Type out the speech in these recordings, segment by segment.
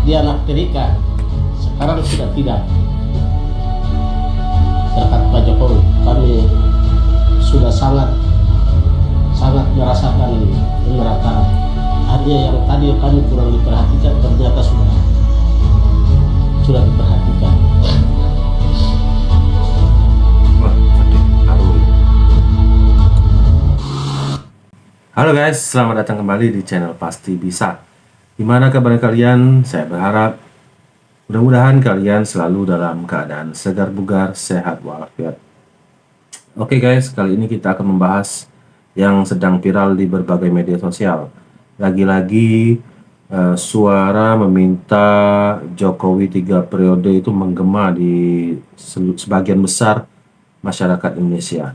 dianaktirikan, sekarang sudah tidak. Berkat Pak Jokowi, kami sudah sangat merasakan neraka. Hanya yang tadi kami kurang diperhatikan, ternyata sudah diperhatikan. Halo guys, selamat datang kembali di channel Pasti Bisa. Gimana kabar kalian? Saya berharap mudah-mudahan kalian selalu dalam keadaan segar bugar, sehat walafiat. Oke guys, kali ini kita akan membahas yang sedang viral di berbagai media sosial. Lagi-lagi suara meminta Jokowi 3 periode itu menggema di sebagian besar masyarakat Indonesia.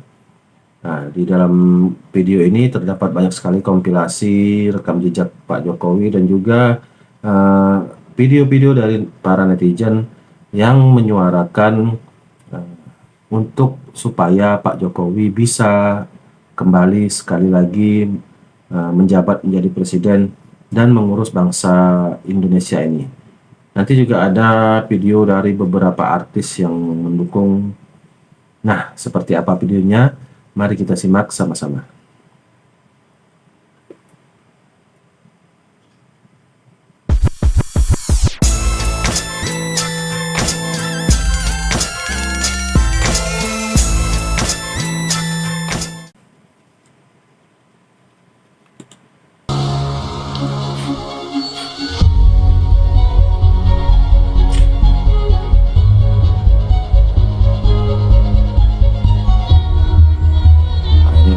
Nah, di dalam video ini terdapat banyak sekali kompilasi rekam jejak Pak Jokowi dan juga video-video dari para netizen yang menyuarakan untuk supaya Pak Jokowi bisa kembali sekali lagi menjabat menjadi presiden dan mengurus bangsa Indonesia ini. Nanti juga ada video dari beberapa artis yang mendukung. Nah, seperti apa videonya? Mari kita simak sama-sama.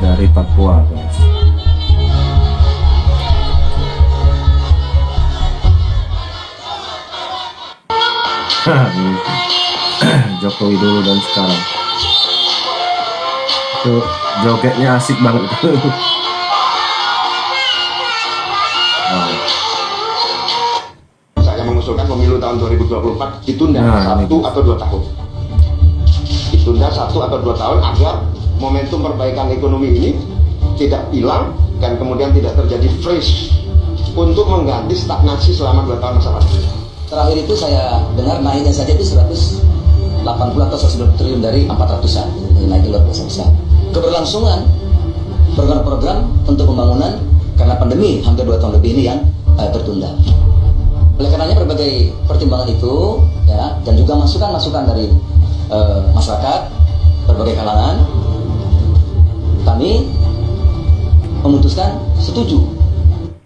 Dari Papua guys. Jokowi dulu dan sekarang itu jogetnya asik banget. Saya mengusulkan pemilu tahun 2024 ditunda 1 atau 2 tahun. Ditunda 1 atau 2 tahun agar momentum perbaikan ekonomi ini tidak hilang dan kemudian tidak terjadi freeze untuk mengganti stagnasi selama 2 tahun masa lalu. Terakhir itu saya dengar naiknya saja itu 180 atau 100 triliun dari 400-an. Naik luar biasa besar. Keberlangsungan program-program untuk pembangunan karena pandemi hampir 2 tahun lebih ini yang tertunda. Oleh karenanya berbagai pertimbangan itu ya, dan juga masukan-masukan dari masyarakat berbagai kalangan, kami memutuskan setuju.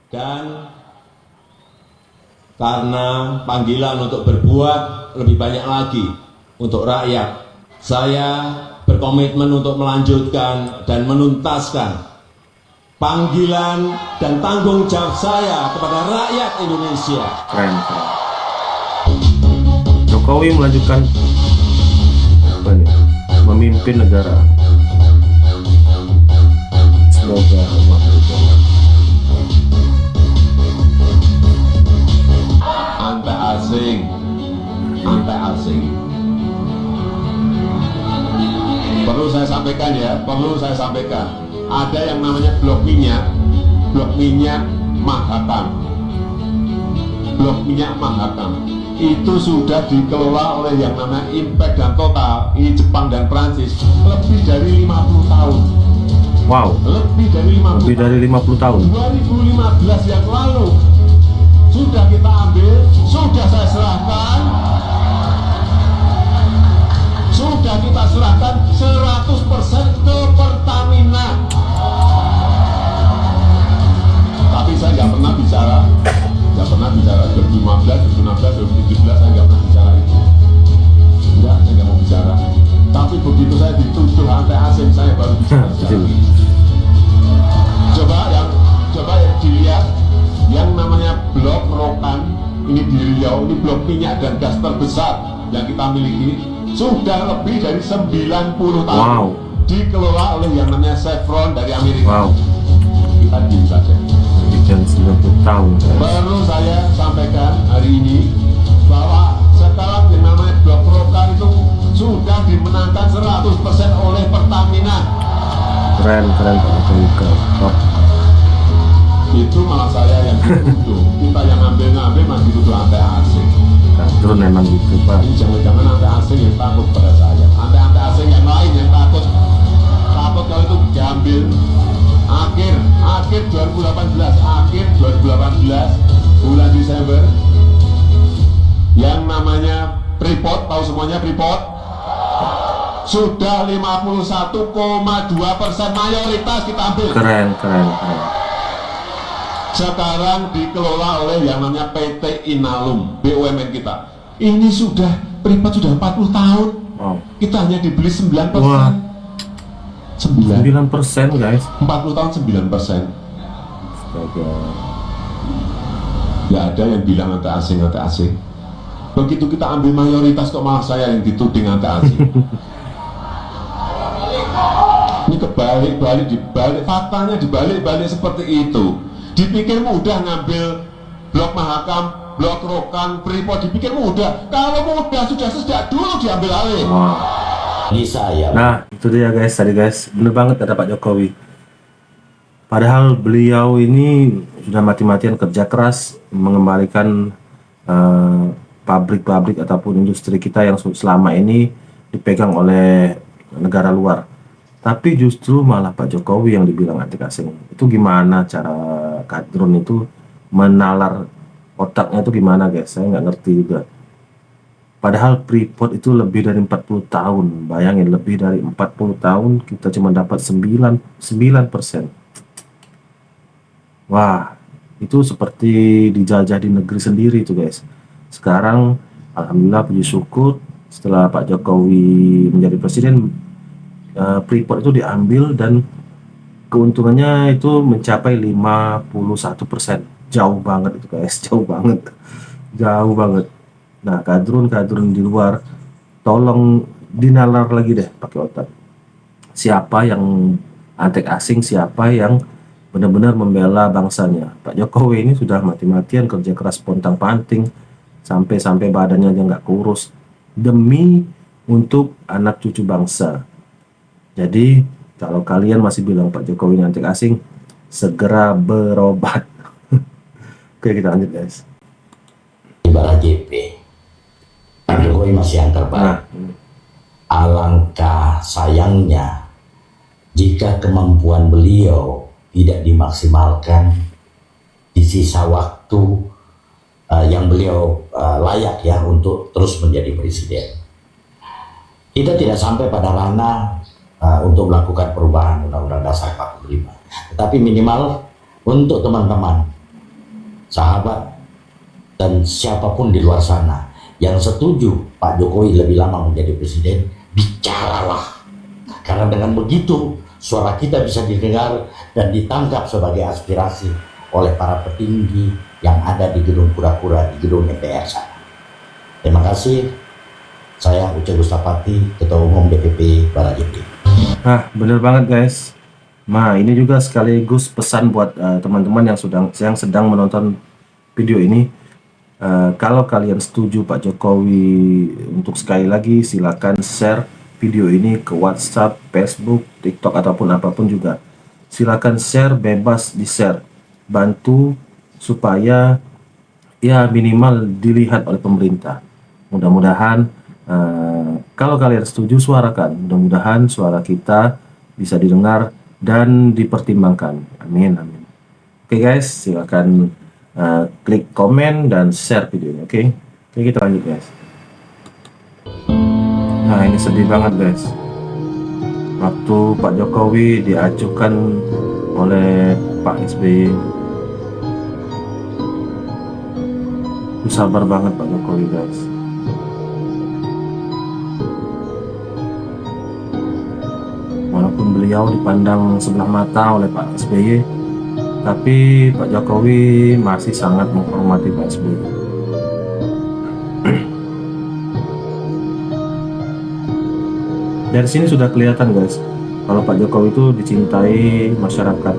Dan karena panggilan untuk berbuat lebih banyak lagi untuk rakyat, saya berkomitmen untuk melanjutkan dan menuntaskan panggilan dan tanggung jawab saya kepada rakyat Indonesia. Keren. Jokowi melanjutkan apa nih? Memimpin negara. Semoga Allah berdoa. Anti-asing. Perlu saya sampaikan. Ada yang namanya blok minyak Mahakam. Itu sudah dikelola oleh yang namanya Impact dan Total, ini Jepang dan Prancis, lebih dari 50 tahun. Wow, lebih dari 50 tahun. 2015 yang lalu sudah kita ambil, sudah saya serahkan, sudah kita serahkan 100% ke Pertamina. Tapi saya nggak pernah bicara 2015, 2016, 2017, saya nggak pernah bicara itu. Enggak, saya nggak mau bicara. Tapi begitu saya dituduh anti-asing, saya baru bicara. Coba ya dilihat yang namanya Blok Merokan ini di Riau, ini blok minyak dan gas terbesar yang kita miliki, sudah lebih dari 90 tahun. Wow. Dikelola oleh yang namanya Chevron dari Amerika. Wow. Kita diam saja. Dan 90 tahun guys. Perlu saya sampaikan hari ini bahwa sekarang yang namanya Blok Merokan itu sudah dimenangkan 100% oleh Pertamina. Keren Pak Jokowi. Top. itu malah saya yang dituduh. Kita yang ngambil masih dituduh antek asing. Kadrun memang gitu Pak. Ini jangan-jangan antek asing yang takut pada saya. Antek asing yang lain yang takut kalau itu diambil. Akhir 2018 bulan Desember, yang namanya Freeport, tahu semuanya Freeport, sudah 51,2% mayoritas kita ambil. Keren. Sekarang dikelola oleh yang namanya PT Inalum, BUMN kita. Ini sudah Freeport sudah 40 tahun. Wow. Kita hanya dibeli 9%. Wah. 9% 9% guys. 40 tahun 9%. Astaga. Nggak ada yang bilang antek asing. Begitu kita ambil mayoritas kok malah saya yang dituding antek asing. Ini dibalik, faktanya dibalik seperti itu. Dipikir mudah ngambil Blok Mahakam, Blok Rokan, Freeport, dipikir mudah. Kalau mudah sudah sejak dulu diambil alih. Wow. Di saya. Nah, itu dia guys, tadi guys, bener banget kata Pak Jokowi. Padahal beliau ini sudah mati-matian kerja keras mengembalikan pabrik-pabrik ataupun industri kita yang selama ini dipegang oleh negara luar. Tapi justru malah Pak Jokowi yang dibilang anti asing. Itu gimana cara kadrun itu menalar otaknya itu gimana guys? Saya nggak ngerti juga. Padahal Freeport itu lebih dari 40 tahun. Bayangin, lebih dari 40 tahun kita cuma dapat 9%. Wah, itu seperti dijajah di negeri sendiri itu guys. Sekarang alhamdulillah puji syukur setelah Pak Jokowi menjadi presiden, Freeport itu diambil dan keuntungannya itu mencapai 51%. Jauh banget itu guys, jauh banget. Nah, kadrun di luar, tolong dinalar lagi deh pakai otak. Siapa yang antek asing, siapa yang benar-benar membela bangsanya. Pak Jokowi ini sudah mati-matian kerja keras pontang-panting, sampai badannya aja nggak kurus, demi untuk anak cucu bangsa. Jadi, kalau kalian masih bilang Pak Jokowi ini antek asing, segera berobat. Oke, kita lanjut guys. Ibarat JP, Pak Jokowi masih yang terbaik. Alangkah sayangnya jika kemampuan beliau tidak dimaksimalkan di sisa waktu yang beliau layak ya untuk terus menjadi presiden. Kita tidak sampai pada ranah untuk melakukan perubahan Undang-Undang Dasar 45, tetapi minimal untuk teman-teman, sahabat, dan siapapun di luar sana yang setuju Pak Jokowi lebih lama menjadi presiden, bicaralah. Karena dengan begitu suara kita bisa didengar dan ditangkap sebagai aspirasi oleh para petinggi yang ada di gedung kura-kura, di gedung MPR sana. Terima kasih. Saya Uce Gustapati, Ketua Umum DPP Barajep. Nah, bener banget guys. Nah, ini juga sekaligus pesan buat teman-teman yang sedang menonton video ini. Kalau kalian setuju Pak Jokowi, untuk sekali lagi silakan share video ini ke WhatsApp, Facebook, TikTok ataupun apapun juga. Silakan share, bebas di share. Bantu supaya ya minimal dilihat oleh pemerintah. Mudah-mudahan kalau kalian setuju, suarakan. Mudah-mudahan suara kita bisa didengar dan dipertimbangkan. Amin, amin. Oke guys, silakan klik komen dan share videonya. Oke, kita lanjut guys. Nah, ini sedih banget guys. Waktu Pak Jokowi diajukan oleh Pak SBY, itu sabar banget Pak Jokowi guys. Walaupun beliau dipandang sebelah mata oleh Pak SBY, tapi Pak Jokowi masih sangat menghormati Pak SBY. Dari sini sudah kelihatan guys, kalau Pak Jokowi itu dicintai masyarakat.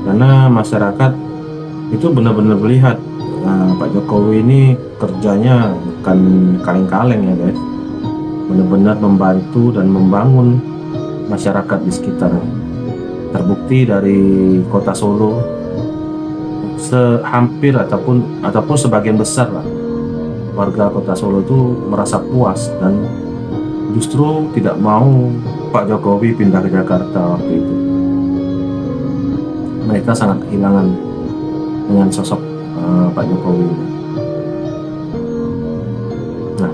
Karena masyarakat itu benar-benar melihat Pak Jokowi ini kerjanya bukan kaleng-kaleng ya guys. Benar-benar membantu dan membangun masyarakat di sekitar. Terbukti dari kota Solo, hampir ataupun sebagian besar lah warga kota Solo itu merasa puas dan justru tidak mau Pak Jokowi pindah ke Jakarta waktu itu. Mereka sangat kehilangan dengan sosok Pak Jokowi. Nah,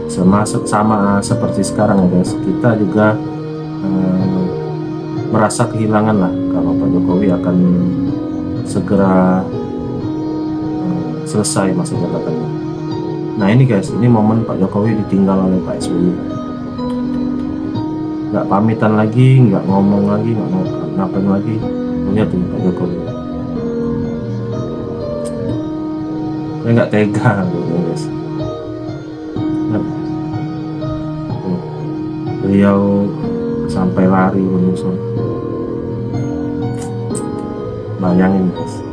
sama seperti sekarang ya guys, kita juga merasa kehilangan lah kalau Pak Jokowi akan segera selesai masa jabatannya. Nah ini guys, ini momen Pak Jokowi ditinggal oleh Pak SBY. Nggak pamitan lagi, nggak ngomong lagi, nggak ngapain lagi. Lihat tuh Pak Jokowi. Saya nggak tega gitu guys. Nah, beliau sampai lari menyusul. Bayangin guys.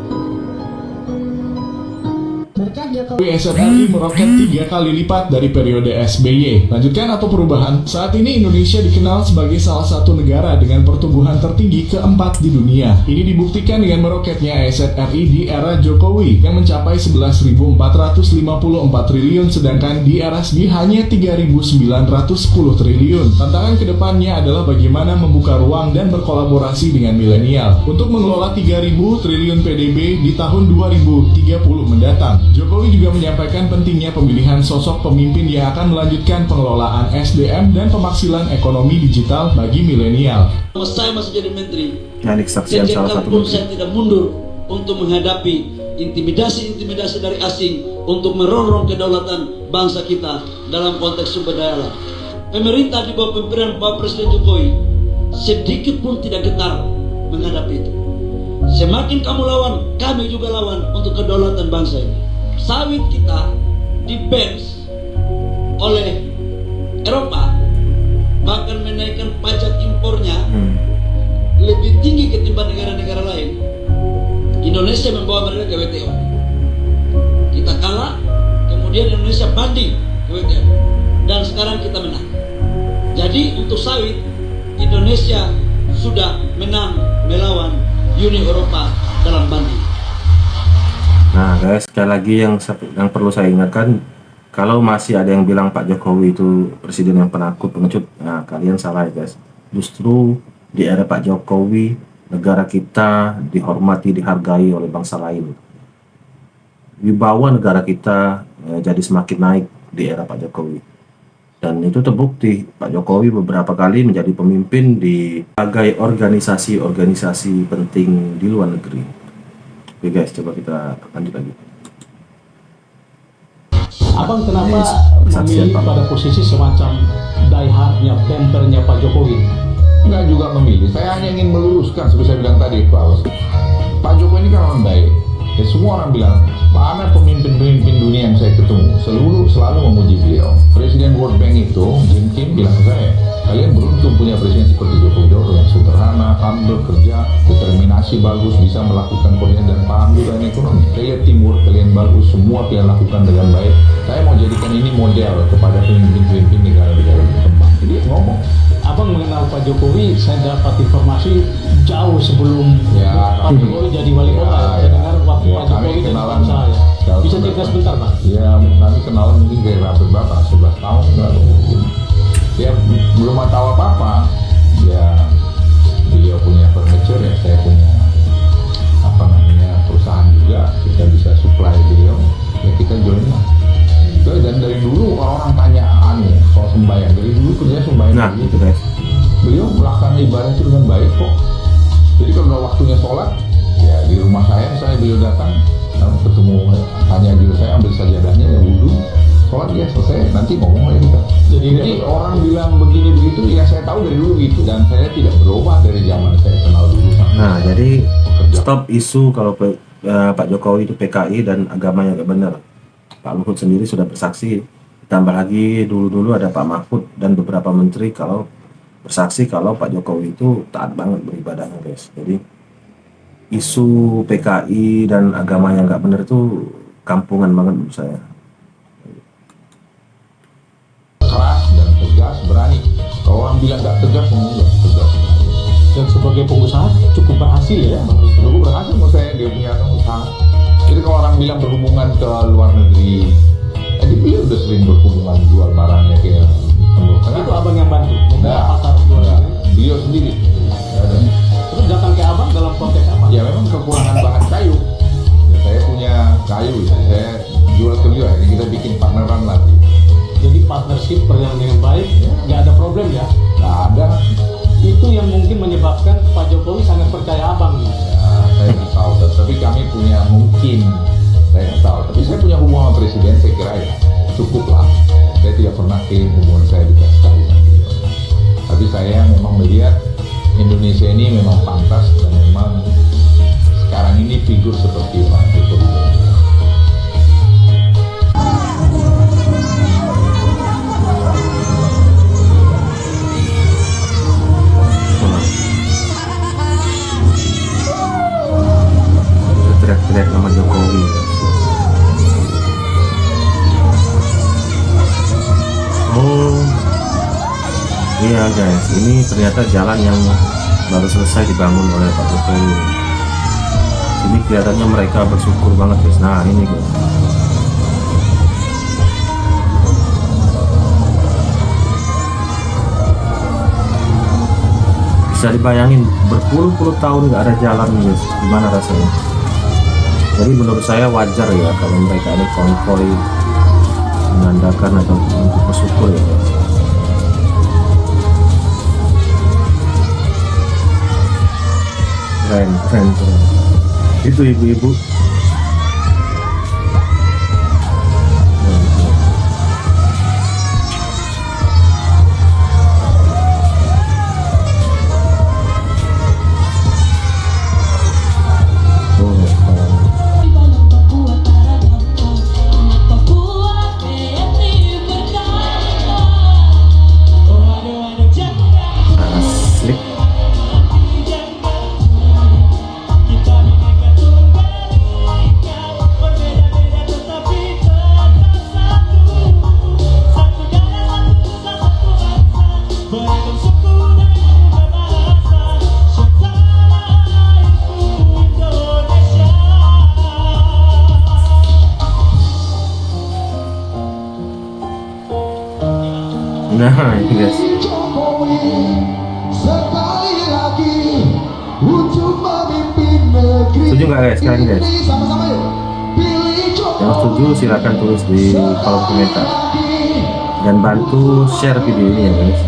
SNRI meroket 3 kali lipat dari periode SBY. Lanjutkan atau perubahan, saat ini Indonesia dikenal sebagai salah satu negara dengan pertumbuhan tertinggi keempat di dunia. Ini dibuktikan dengan meroketnya SNRI di era Jokowi yang mencapai 11.454 triliun, sedangkan di era SBY hanya 3.910 triliun. Tantangan kedepannya adalah bagaimana membuka ruang dan berkolaborasi dengan milenial untuk mengelola 3.000 triliun PDB di tahun 2030 mendatang. Jokowi juga menyampaikan pentingnya pemilihan sosok pemimpin yang akan melanjutkan pengelolaan SDM dan pemaksilan ekonomi digital bagi milenial. Saya masih jadi menteri, Kesaksian salah satu pun saya tidak mundur untuk menghadapi intimidasi dari asing untuk merongrong kedaulatan bangsa kita dalam konteks sumber daya alam. Pemerintah di bawah pimpinan Bapak Presiden Jokowi sedikit pun tidak gentar menghadapi itu. Semakin kamu lawan, kami juga lawan untuk kedaulatan bangsa ini. Sawit kita di-ban oleh Eropa, bahkan menaikkan pajak impornya lebih tinggi ketimbang negara-negara lain. Indonesia membawa mereka ke WTO. Kita kalah, kemudian Indonesia banding ke WTO, dan sekarang kita menang. Jadi untuk sawit, Indonesia sudah menang melawan Uni Eropa dalam banding. Nah guys, sekali lagi yang perlu saya ingatkan, kalau masih ada yang bilang Pak Jokowi itu presiden yang penakut, pengecut, nah kalian salah ya guys. Justru di era Pak Jokowi, negara kita dihormati, dihargai oleh bangsa lain. Wibawa negara kita jadi semakin naik di era Pak Jokowi. Dan itu terbukti, Pak Jokowi beberapa kali menjadi pemimpin di berbagai organisasi penting di luar negeri. Oke guys, coba kita lanjut lagi. Abang kenapa Kesaksian memilih Pak. pada posisi semacam diehardnya, bempernya Pak Jokowi? Enggak juga memilih, saya hanya ingin meluruskan seperti saya bilang tadi Pak Jokowi ini kan orang baik. Ya, semua orang bilang, mana pemimpin-pemimpin dunia yang saya ketemu selalu memuji beliau. Presiden World Bank itu, Jim Kim, bilang ke saya, kalian beruntung punya presiden seperti Joko Widodo yang sederhana, humble, kerja, determinasi bagus, bisa melakukan koordinasi dan paham juga dengan ekonomi. Saya lihat teamwork kalian bagus, semua kalian lakukan dengan baik. Saya mau jadikan ini model kepada pemimpin-pemimpin negara-negara berkembang. Jadi ngomong. Abang mengenal Pak Jokowi, saya dapat informasi jauh sebelum Pak Jokowi jadi wali kota. Saya dengar waktu Pak Jokowi jadi pengusaha ya. Bisa cerita sebentar Pak? Ya, kami kenalan mungkin kayak berapa, 11 tahun lalu mungkin. Ya, belum tahu apa-apa. Ya, beliau punya furniture, ya saya punya perusahaan juga. Kita bisa supply beliau, ya kita join lah. Dan dari dulu orang-orang tanya soal sembahyang, dari dulu kerja sembahyang. Nah, itu guys. Beliau melakukan ibadah itu dengan baik kok. Jadi kalau udah waktunya sholat, ya di rumah saya misalnya beliau datang, ketemu tanya dulu, saya ambil sajadahnya, ya wudhu, sholat ya selesai, nanti ngomong lagi kita. Jadi orang bilang begini begitu, ya saya tahu dari dulu gitu, dan saya tidak berubah dari zaman saya kenal dulu. Nah, jadi stop isu kalau Pak Jokowi itu PKI dan agamanya nggak benar. Pak Luhut sendiri sudah bersaksi. Ditambah lagi dulu ada Pak Mahfud dan beberapa menteri kalau bersaksi kalau Pak Jokowi itu taat banget beribadahnya guys. Jadi isu PKI dan agama yang nggak benar itu kampungan banget menurut saya. Keras dan tegas, berani. Kalau orang bilang nggak tegas, ngomong nggak tegas. sebagai pengusaha cukup berhasil ya. Cukup berhasil menurut saya, dia punya usaha. Jadi kalau orang bilang berhubungan ke luar negeri, dia udah sering berhubungan jual barangnya ke Timur Tengah. Itu abang yang bantu membuka pasar luar negeri. Beliau sendiri. Terus datang ke abang dalam konteks apa? Ya memang kekurangan bahan kayu. Ya, saya punya kayu, ya. Saya jual ke beliau. Akhirnya kita bikin partneran lagi. Jadi partnership berjalan dengan baik, nggak ada problem ya? Nggak ada. Itu yang mungkin menyebabkan Pak Jokowi sangat percaya abang. Ya, saya nggak tahu. Tapi kami punya saya nggak tahu. Tapi saya punya hubungan sama presiden, saya kira ya cukup lah. Saya tidak pernah kirim hubungan saya dekat sekali sama beliau. Tapi saya memang melihat Indonesia ini memang pantas dan memang sekarang ini figur seperti Pak Jokowi. Teriak-teriak nama Jokowi. Oh iya guys, ini ternyata jalan yang baru selesai dibangun oleh Pak Jokowi. Ini kelihatannya mereka bersyukur banget guys. Nah ini guys, bisa dibayangin berpuluh-puluh tahun nggak ada jalan guys, gimana rasanya. Jadi menurut saya wajar ya kalau mereka ini konvoy menandakan atau untuk bersyukur ya guys. Keren. Itu ibu-ibu. Nah ini guys, setuju nggak guys kalian guys? Yang setuju silahkan tulis di kolom komentar dan bantu share video ini ya guys.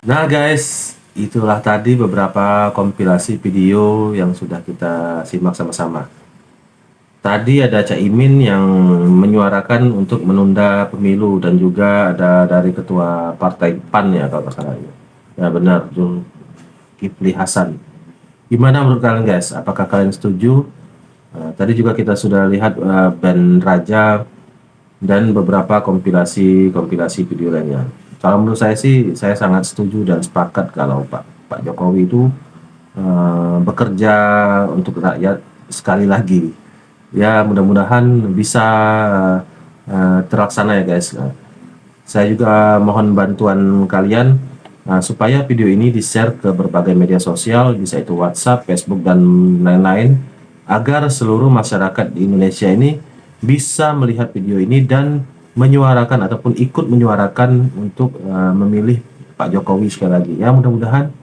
Nah guys, itulah tadi beberapa kompilasi video yang sudah kita simak sama-sama. Tadi ada Caimin yang menyuarakan untuk menunda pemilu, dan juga ada dari ketua partai PAN ya kalau nggak salah ya, benar, Zulkifli Hasan. Gimana menurut kalian guys? Apakah kalian setuju? Tadi juga kita sudah lihat band Raja dan beberapa kompilasi video lainnya. Kalau menurut saya sih, saya sangat setuju dan sepakat kalau Pak Jokowi itu bekerja untuk rakyat sekali lagi. Ya mudah-mudahan bisa terlaksana ya guys. Saya juga mohon bantuan kalian supaya video ini di-share ke berbagai media sosial, bisa itu WhatsApp, Facebook, dan lain-lain, agar seluruh masyarakat di Indonesia ini bisa melihat video ini dan menyuarakan ataupun ikut menyuarakan untuk memilih Pak Jokowi sekali lagi. Ya mudah-mudahan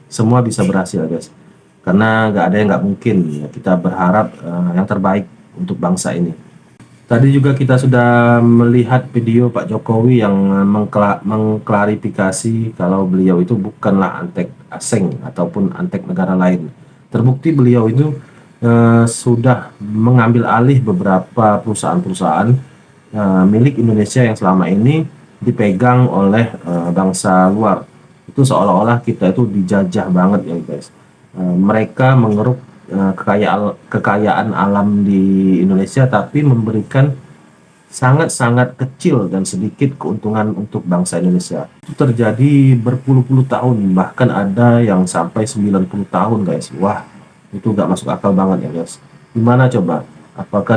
semua bisa berhasil guys, karena nggak ada yang nggak mungkin ya. Kita berharap yang terbaik untuk bangsa ini. Tadi juga kita sudah melihat video Pak Jokowi yang mengklarifikasi kalau beliau itu bukanlah antek asing ataupun antek negara lain. Terbukti beliau itu sudah mengambil alih beberapa perusahaan-perusahaan milik Indonesia yang selama ini dipegang oleh bangsa luar. Itu seolah-olah kita itu dijajah banget ya guys. Mereka mengeruk kekayaan alam di Indonesia, tapi memberikan sangat-sangat kecil dan sedikit keuntungan untuk bangsa Indonesia. Itu terjadi berpuluh-puluh tahun, bahkan ada yang sampai 90 tahun guys. Wah, itu gak masuk akal banget ya guys. Gimana coba? Apakah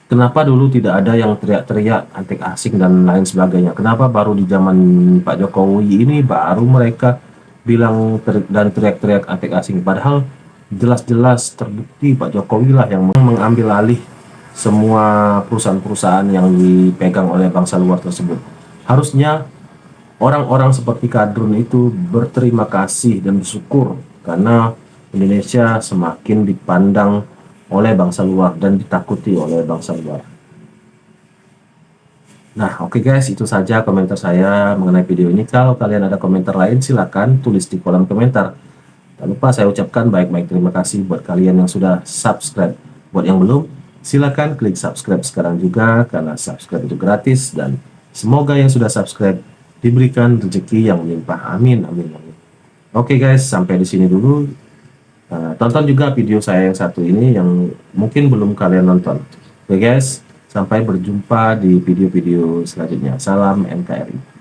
kenapa dulu tidak ada yang teriak-teriak antek asing dan lain sebagainya? Kenapa baru di zaman Pak Jokowi ini baru mereka bilang dan teriak-teriak antek asing? Padahal jelas-jelas terbukti Pak Jokowi lah yang mengambil alih semua perusahaan-perusahaan yang dipegang oleh bangsa luar tersebut. Harusnya orang-orang seperti Kadrun itu berterima kasih dan bersyukur karena Indonesia semakin dipandang oleh bangsa luar dan ditakuti oleh bangsa luar. Nah oke guys, itu saja komentar saya mengenai video ini. Kalau kalian ada komentar lain silakan tulis di kolom komentar. Tak lupa saya ucapkan baik-baik terima kasih buat kalian yang sudah subscribe. Buat yang belum, silakan klik subscribe sekarang juga, karena subscribe itu gratis. Dan semoga yang sudah subscribe diberikan rezeki yang melimpah, amin amin amin. Oke guys, sampai di sini dulu. Tonton juga video saya yang satu ini yang mungkin belum kalian nonton. Oke guys, sampai berjumpa di video-video selanjutnya. Salam NKRI.